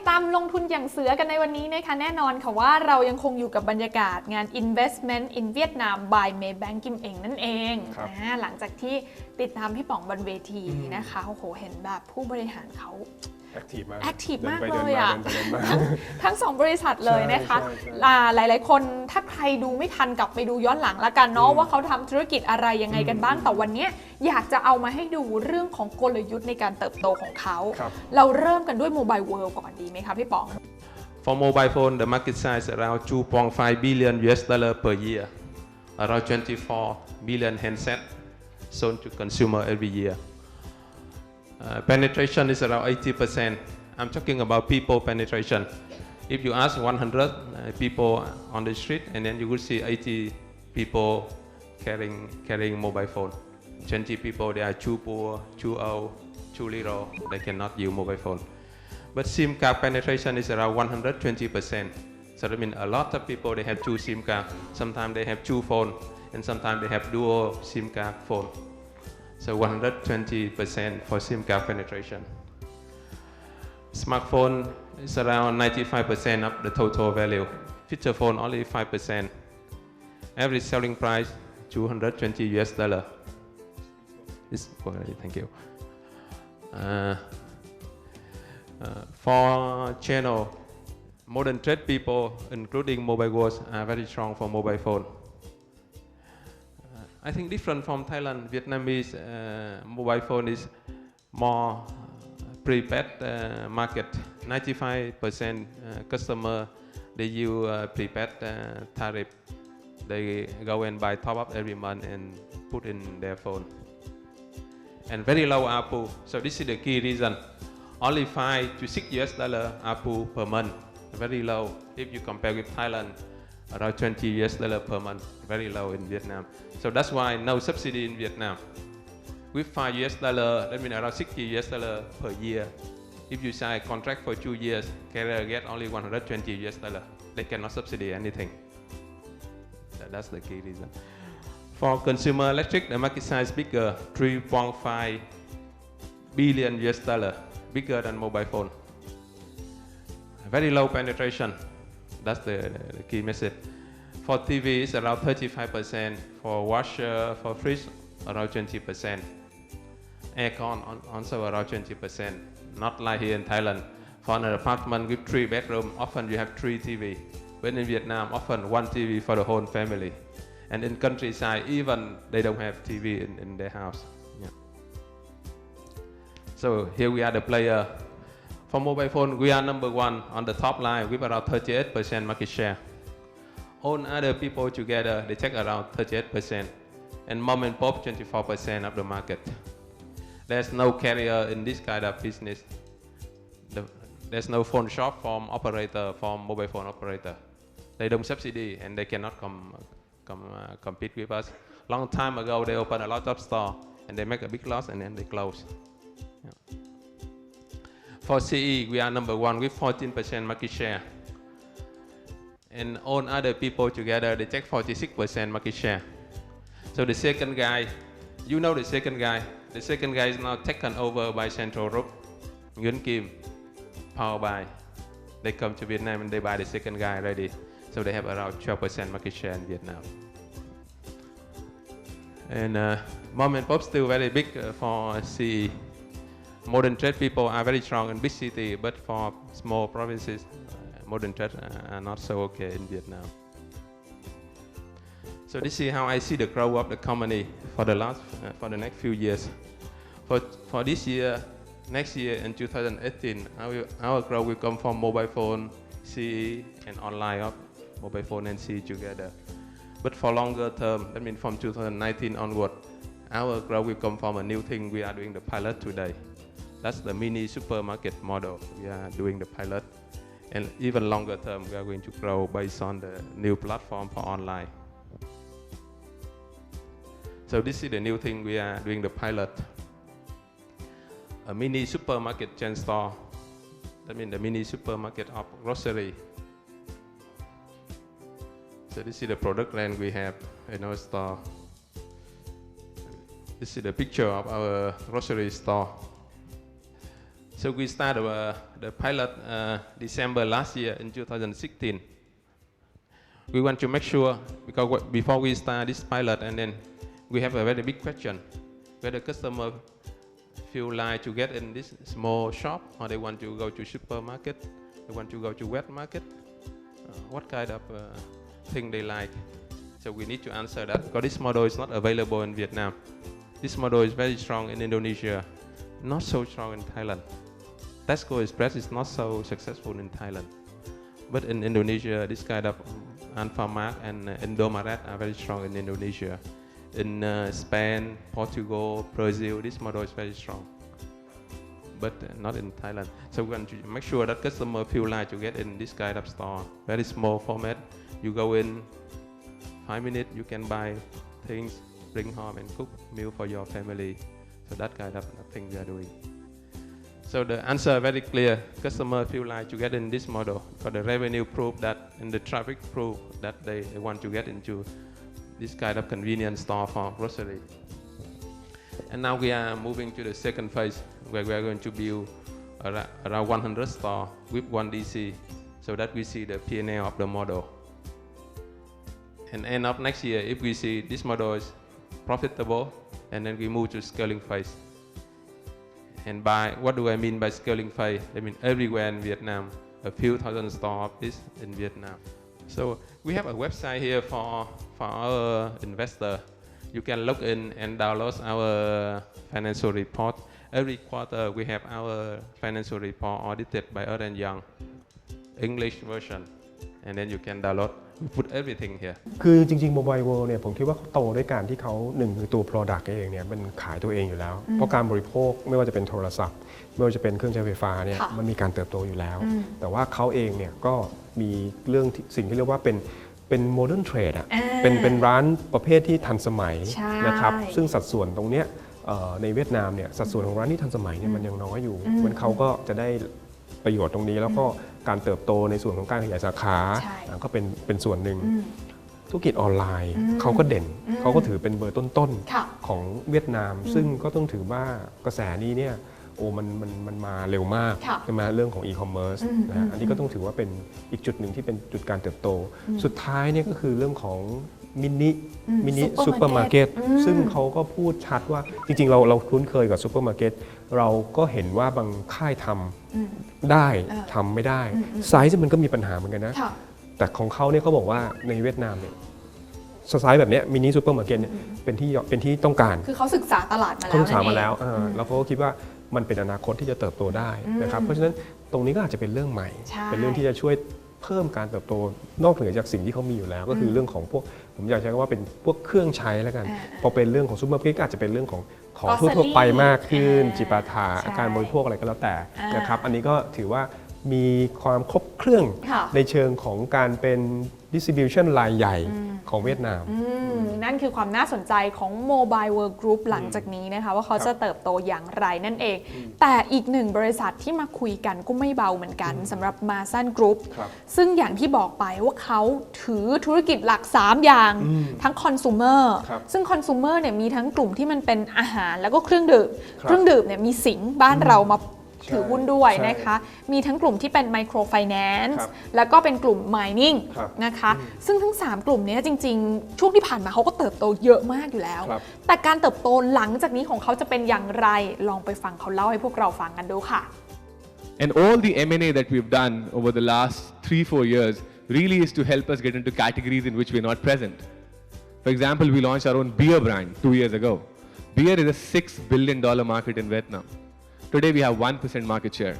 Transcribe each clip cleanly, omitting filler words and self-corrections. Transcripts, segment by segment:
ตามลงทุนอย่างเสือกันในวันนี้นะคะแน่นอนค่ะว่าเรายังคงอยู่กับบรรยากาศงาน Investment in Vietnam by Maybank Kim Eng นั่นเองหลังจากที่ติดตามพี่ป๋องบนเวทีนะคะโอ้โหเห็นแบบผู้บริหารเขาแอคทีฟมากเลยอ่ะทั้ง2บริษัทเลยนะคะหลายๆคนถ้าใครดูไม่ทันกลับไปดูย้อนหลังละกันเนาะว่าเขาทำธุรกิจอะไรยังไงกันบ้างแต่วันนี้อยากจะเอามาให้ดูเรื่องของกลยุทธ์ในการเติบโตของเขาเราเริ่มกันด้วย Mobile World ก่อนดีไหมคะพี่ป๋อง For mobile phone, the market size around 2.5 billion US dollar per year, around 24 million handsets sold to consumer every year. Penetration is around 80%. I'm talking about people penetration. If you ask 100 people on the street, and then you will see 80 people carrying mobile phone. 20 people, they are too poor, too old, too little, they cannot use mobile phone. But SIM card penetration is around 120%. So that means a lot of people, they have 2 SIM cards. Sometimes they have 2 phones, and sometimes they have dual SIM card phone. So 120% for SIM card penetration. Smartphone is around 95% of the total value. Feature phone only 5%. Average selling price $220 US. Thank you. For channel, modern trade people, including mobile worlds, are very strong for mobile phone. I think different from Thailand, Vietnamese mobile phone is more prepaid market. 95% customer, they use prepaid tariff. They go and buy top up every month and put in their phone. And very low ARPU. So this is the key reason. Only $5 to $6 US ARPU per month. Very low if you compare with Thailand. Around $20 US per month, very low in Vietnam. So that's why no subsidy in Vietnam. With $5 US, that means around $60 US per year. If you sign a contract for 2 years, carrier get only $120 US. They cannot subsidy anything. That's the key reason. For consumer electric, the market size bigger, 3.5 billion US dollar, bigger than mobile phone. Very low penetration. That's the key message. For TV, it's around 35%. For washer, for fridge, around 20%. Aircon also around 20%. Not like here in Thailand. For an apartment with 3 bedrooms, often you have 3 TV. But in Vietnam, often 1 TV for the whole family. And in countryside, even they don't have TV in their house. Yeah. So here we are the player. For mobile phone, we are number 1 on the top line with around 38% market share. All other people together, they take around 38%. And mom and pop, 24% of the market. There's no carrier in this kind of business. There's no phone shop from operator, from mobile phone operator. They don't subsidy and they cannot compete with us. Long time ago, they opened a lot of stores and they make a big loss and then they close. Yeah. For CE, we are number 1 with 14% market share. And all other people together, they take 46% market share. So the second guy, you know the second guy. The second guy is now taken over by Central Group, Nguyen Kim, powered by. They come to Vietnam and they buy the second guy already. So they have around 12% market share in Vietnam. And mom and pop still very big for CE. Modern trade people are very strong in big city, but for small provinces, modern trade are not so okay in Vietnam. So this is how I see the growth of the company for the next few years. For this year, next year in 2018, our growth will come from mobile phone, CE, and online of mobile phone and CE together. But for longer term, that means from 2019 onward, our growth will come from a new thing we are doing the pilot today. That's the mini supermarket model. We are doing the pilot. And even longer term, we are going to grow based on the new platform for online. So this is the new thing we are doing the pilot. A mini supermarket chain store. That means the mini supermarket of grocery. So this is the product line we have in our store. This is the picture of our grocery store. So we started the pilot December last year in 2016. We want to make sure, because before we start this pilot, and then we have a very big question, whether customer feel like to get in this small shop, or they want to go to supermarket, they want to go to wet market, what kind of thing they like. So we need to answer that, because this model is not available in Vietnam. This model is very strong in Indonesia, not so strong in Thailand. Tesco Express is not so successful in Thailand. But in Indonesia, this kind of Alfamart and Indomaret are very strong in Indonesia. In Spain, Portugal, Brazil, this model is very strong. But not in Thailand. So we want to make sure that customer feel like to get in this kind of store. Very small format. You go in, 5 minutes, you can buy things, bring home and cook meal for your family. So that kind of thing we are doing. So the answer very clear. Customer feel like to get in this model, but the revenue prove that, and the traffic prove that they want to get into this kind of convenience store for grocery. And now we are moving to the second phase, where we are going to build around 100 stores with one DC, so that we see the P&L of the model. And end of next year, if we see this model is profitable, and then we move to scaling phase. And by what do I mean by scaling phase? I mean everywhere in Vietnam, a few thousand stores is in Vietnam. So we have a website here for our investor. You can log in and download our financial report. Every quarter we have our financial report audited by Ernst & Young, English version, and then you can download. We put everything here. คือจริงๆ Mobile World เนี่ยผมคิดว่าเขาโตด้วยการที่เขาหนึ่งคือตัว Product เองเนี่ยมันขายตัวเองอยู่แล้ว เพราะการบริโภคไม่ว่าจะเป็นโทรศัพท์ไม่ว่าจะเป็นเครื่องใช้ไฟฟ้าเนี่ยมันมีการเติบโตอยู่แล้ว แต่ว่าเขาเองเนี่ยก็มีเรื่องสิ่งที่เรียกว่าเป็น Modern Trade อ่ะเป็นร้านประเภทที่ทันสมัยนะครับซึ่งสัดส่วนตรงเนี้ยในเวียดนามเนี่ยสัดส่วนของร้านที่ทันสมัยเนี่ยมันยังน้อยอยู่มันเขาก็จะได้ประโยชน์ตรงนี้แล้วก็การเติบโตในส่วนของการขยายสาขาก็เป็นส่วนหนึ่งธุรกิจออนไลน์เขาก็เด่นเขาก็ถือเป็นเบอร์ต้นๆของเวียดนามซึ่งก็ต้องถือว่ากระแสนี้เนี่ยโอ้มันมาเร็วมากใช่ไหมเรื่องของอีคอมเมิร์ซนะอันนี้ก็ต้องถือว่าเป็นอีกจุดหนึ่งที่เป็นจุดการเติบโตสุดท้ายเนี่ยก็คือเรื่องของมินิซูเปอร์มาร์เก็ตซึ่งเขาก็พูดชัดว่าจริงๆเราคุ้นเคยกับซูเปอร์มาร์เก็ตเราก็เห็นว่าบางค่ายทำได้ทำไม่ได้ไซส์มันก็มีปัญหาเหมือนกันนะแต่ของเขาเนี่ยเขาบอกว่าในเวียดนามเนี่ยไซส์แบบนี้มินิซูเปอร์มาร์เก็ตเนี่ยเป็นที่ต้องการคือเขาศึกษาตลาดมาแล้วเขาศึกษามาแล้วแล้วเขาก็คิดว่ามันเป็นอนาคตที่จะเติบโตได้นะครับเพราะฉะนั้นตรงนี้ก็อาจจะเป็นเรื่องใหม่เป็นเรื่องที่จะช่วยเพิ่มการเติบโตนอกเหนือจากสิ่งที่เขามีอยู่แล้วก็คือเรื่องของพวกผมอยากใช้คำว่าเป็นพวกเครื่องใช้แล้วกันพอเป็นเรื่องของซูเปอร์มาร์เก็ตก็อาจจะเป็นเรื่องของทั่วไปมากขึ้นจิปาถะการบริโภคอะไรก็แล้วแต่นะครับอันนี้ก็ถือว่ามีความครบเครื่องในเชิงของการเป็น distribution รายใหญ่ของเวียดนามนั่นคือความน่าสนใจของ Mobile World Group หลังจากนี้นะคะว่าเขาจะเติบโตอย่างไรนั่นเองแต่อีกหนึ่งบริษัทที่มาคุยกันก็ไม่เบาเหมือนกันสำหรับ Masan Group ซึ่งอย่างที่บอกไปว่าเขาถือธุรกิจหลัก3อย่างทั้ง Consumer ซึ่ง Consumer เนี่ยมีทั้งกลุ่มที่มันเป็นอาหารแล้วก็เครื่องดื่มเนี่ยมีสิงบ้านเรามาถือหุ้นด้วยนะคะมีทั้งกลุ่มที่เป็น Micro Finance แล้วก็เป็นกลุ่ม Mining นะคะซึ่งทั้ง3กลุ่มนี้จริงๆช่วงที่ผ่านมาเขาก็เติบโตเยอะมากอยู่แล้วแต่การเติบโตหลังจากนี้ของเขาจะเป็นอย่างไรลองไปฟังเขาเล่าให้พวกเราฟังกันดูค่ะ And all the M&A that we've done over the last 3-4 years really is to help us get into categories in which we're not present. For example, we launched our own beer brand 2 years ago. Beer is a $6 billion market in Vietnam. Today we have 1% market share.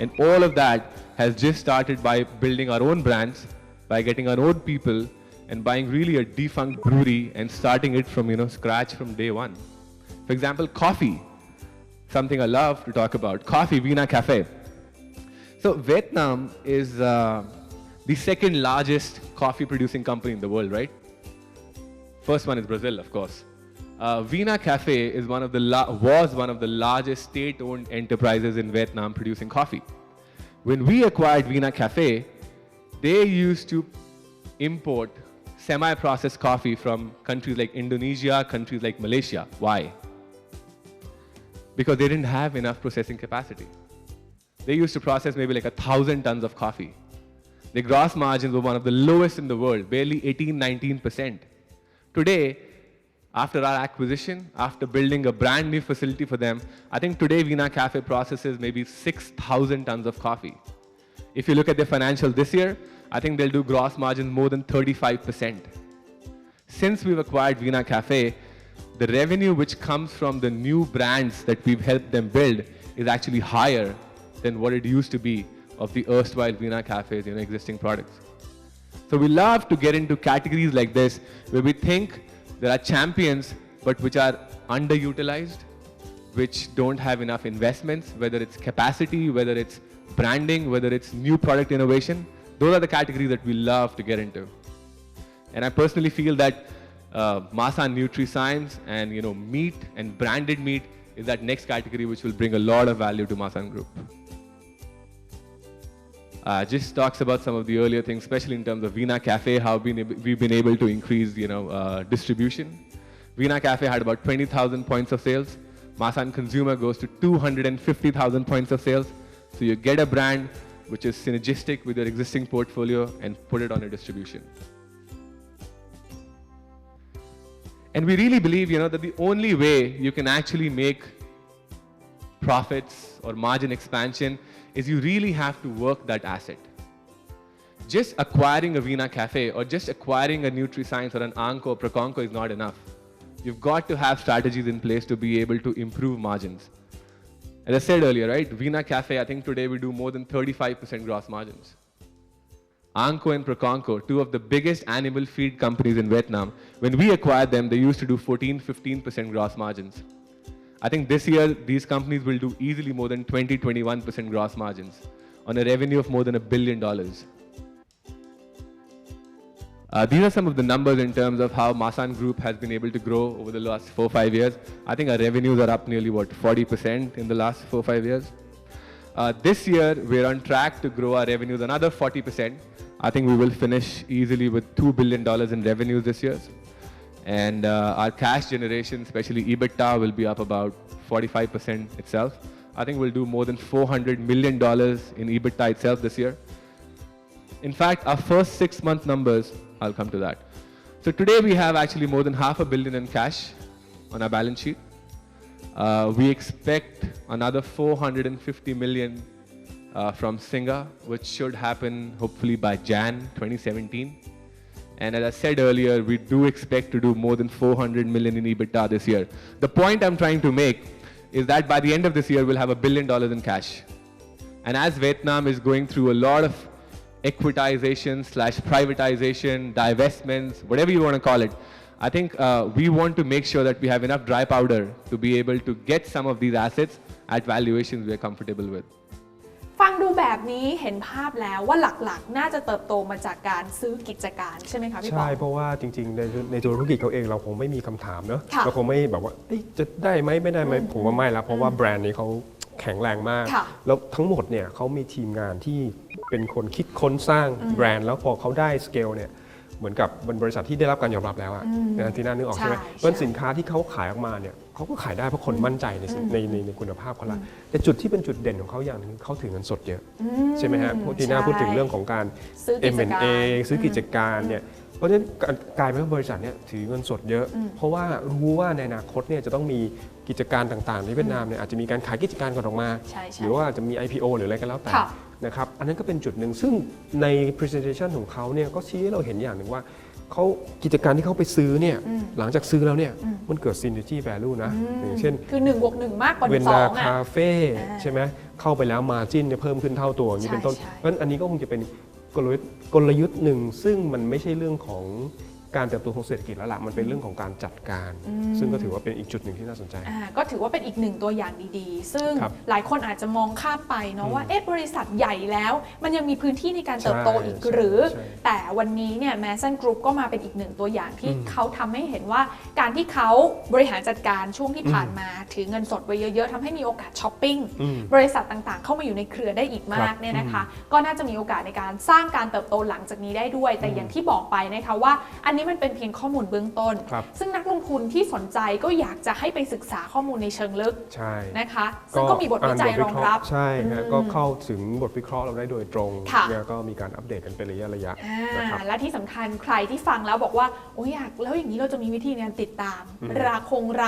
And all of that has just started by building our own brands, by getting our own people, and buying really a defunct brewery and starting it from scratch from day one. For example, coffee, something I love to talk about. Coffee, Vina Cafe. So Vietnam is the second largest coffee producing company in the world, right? First one is Brazil, of course. Vina Cafe is was one of the largest state-owned enterprises in Vietnam producing coffee. When we acquired Vina Cafe, they used to import semi-processed coffee from countries like Indonesia, countries like Malaysia. Why? Because they didn't have enough processing capacity. they used to process maybe like 1,000 tons of coffee. Their gross margins were one of the lowest in the world, barely 18-19%. Today, after our acquisition, after building a brand new facility for them, I think today Veena Cafe processes maybe 6,000 tons of coffee. If you look at their financials this year, I think they'll do gross margins more than 35%. Since we've acquired Veena Cafe, the revenue which comes from the new brands that we've helped them build is actually higher than what it used to be of the erstwhile Veena Cafe's existing products. So we love to get into categories like this where we think there are champions but which are underutilized, which don't have enough investments, whether it's capacity, whether it's branding, whether it's new product innovation. Those are the categories that we love to get into. And I personally feel that Masan Nutri-Science and meat and branded meat is that next category which will bring a lot of value to Masan Group. Just talks about some of the earlier things, especially in terms of Veena Cafe, how we've been able to increase distribution. Veena Cafe had about 20,000 points of sales. Masan Consumer goes to 250,000 points of sales. So you get a brand which is synergistic with your existing portfolio and put it on a distribution. And we really believe, that the only way you can actually make profits or margin expansion is you really have to work that asset. Just acquiring a Veena Cafe or just acquiring a Nutri-Science or an Anko or Proconco is not enough. You've got to have strategies in place to be able to improve margins. As I said earlier, right, Veena Cafe, I think today we do more than 35% gross margins. Anko and Proconco, two of the biggest animal feed companies in Vietnam, when we acquired them, they used to do 14-15% gross margins. I think this year, these companies will do easily more than 20-21% gross margins on a revenue of more than $1 billion. These are some of the numbers in terms of how Masan Group has been able to grow over the last 4-5 years. I think our revenues are up nearly, 40% in the last 4-5 years. This year, we're on track to grow our revenues another 40%. I think we will finish easily with $2 billion in revenues this year. And our cash generation, especially EBITDA, will be up about 45% itself. I think we'll do more than $400 million in EBITDA itself this year. In fact, our first 6-month numbers, I'll come to that. So today we have actually more than $500 million in cash on our balance sheet. We expect another $450 million from Singa, which should happen hopefully by Jan 2017. And as I said earlier, we do expect to do more than $400 million in EBITDA this year. The point I'm trying to make is that by the end of this year, we'll have $1 billion in cash. And as Vietnam is going through a lot of equitization/privatization, divestments, whatever you want to call it, I think we want to make sure that we have enough dry powder to be able to get some of these assets at valuations we're comfortable with. ฟังดูแบบนี้เห็นภาพแล้วว่าหลักๆน่าจะเติบโตมาจากการซื้อกิจการใช่ไหมคะพี่ปอ ใช่เพราะว่าจริงๆในตัวธุรกิจเขาเองเราคงไม่มีคำถามเนอะเราคงไม่แบบว่าจะได้ไหมไม่ได้ไหมผมว่าไม่แล้วเพราะว่าแบรนด์นี้เขาแข็งแรงมากแล้วทั้งหมดเนี่ยเขามีทีมงานที่เป็นคนคิดค้นสร้างแบรนด์แล้วพอเขาได้สเกลเนี่ยเหมือนกับเป็นบริษัทที่ได้รับการยอมรับแล้วอะที่น่านึกออกใช่ไหมเพราะสินค้าที่เขาขายออกมาเนี่ยเขาก็ขายได้เพราะคนมั่นใจในคุณภาพเขาละแต่จุดที่เป็นจุดเด่นของเขาอย่างนึงเขาถือเงินสดเยอะใช่ไหมฮะที่น่าพูดถึงเรื่องของการ M&A ซื้อกิจการเนี่ยเพราะฉะนั้นกลายเป็นว่าบริษัทเนี่ยถือเงินสดเยอะเพราะว่ารู้ว่าในอนาคตเนี่ยจะต้องมีกิจการต่างๆในเวียดนามเนี่ยอาจจะมีการขายกิจการก่อนออกมาหรือว่าจะมี IPO หรืออะไรก็แล้วแต่นะครับอันนั้นก็เป็นจุดหนึ่งซึ่งใน presentation ของเขาเนี่ยก็ชี้ให้เราเห็นอย่างหนึ่งว่าเขากิจการที่เขาไปซื้อเนี่ยหลังจากซื้อแล้วเนี่ยมันเกิด synergy value นะอย่างเช่นคือ1+1 มากกว่า2เวนนาคาเฟ่ใช่ไหมเข้าไปแล้ว margin เนี่ยเพิ่มขึ้นเท่าตัวอย่างนี้เป็นต้นเพราะฉะนั้นอันนี้ก็คงจะเป็นกลยุทธ์หนึ่งซึ่งมันไม่ใช่เรื่องของการเติบโตของเศรษฐกิจแล้วล่ะมันเป็นเรื่องของการจัดการซึ่งก็ถือว่าเป็นอีกจุดหนึ่งที่น่าสนใจก็ถือว่าเป็นอีกหนึ่งตัวอย่างดีๆซึ่งหลายคนอาจจะมองข้ามไปเนาะว่าบริษัทใหญ่แล้วมันยังมีพื้นที่ในการเติบโตอีกหรือแต่วันนี้เนี่ยแมสันกรุ๊ปก็มาเป็นอีกหนึ่งตัวอย่างที่เขาทำให้เห็นว่าการที่เขาบริหารจัดการช่วงที่ผ่านมาถือเงินสดไว้เยอะๆทำให้มีโอกาสช้อปปิ้งบริษัทต่างๆเข้ามาอยู่ในเครือได้อีกมากเนี่ยนะคะก็น่าจะมีโอกาสในการสร้างการเติบโตหลังจากนี้ได้ด้วยแต่อย่างที่บอกไปนะคะว่าอันนี้ นี้มันเป็นเพียงข้อมูลเบื้องต้น ซึ่งนักลงทุนที่สนใจก็อยากจะให้ไปศึกษาข้อมูลในเชิงลึกนะคะซึ่งก็มีบทวิจัยรองรับใช่นะก็เข้าถึงบทวิเคราะห์เราได้โดยตรงแล้วก็มีการอัปเดตกันเป็นระยะนะครับและที่สำคัญใครที่ฟังแล้วบอกว่าโอ้ยอยากแล้วอย่างนี้เราจะมีวิธีการติดตามร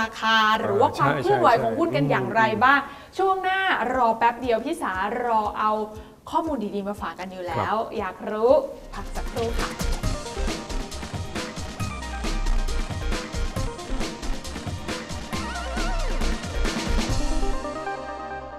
าคาหรือว่าความเคลื่อนไหวของหุ้นกันอย่างไรบ้างช่วงหน้ารอแป๊บเดียวพี่สารอเอาข้อมูลดีๆมาฝากกันอยู่แล้วอยากรู้พักสักครู่ค่ะ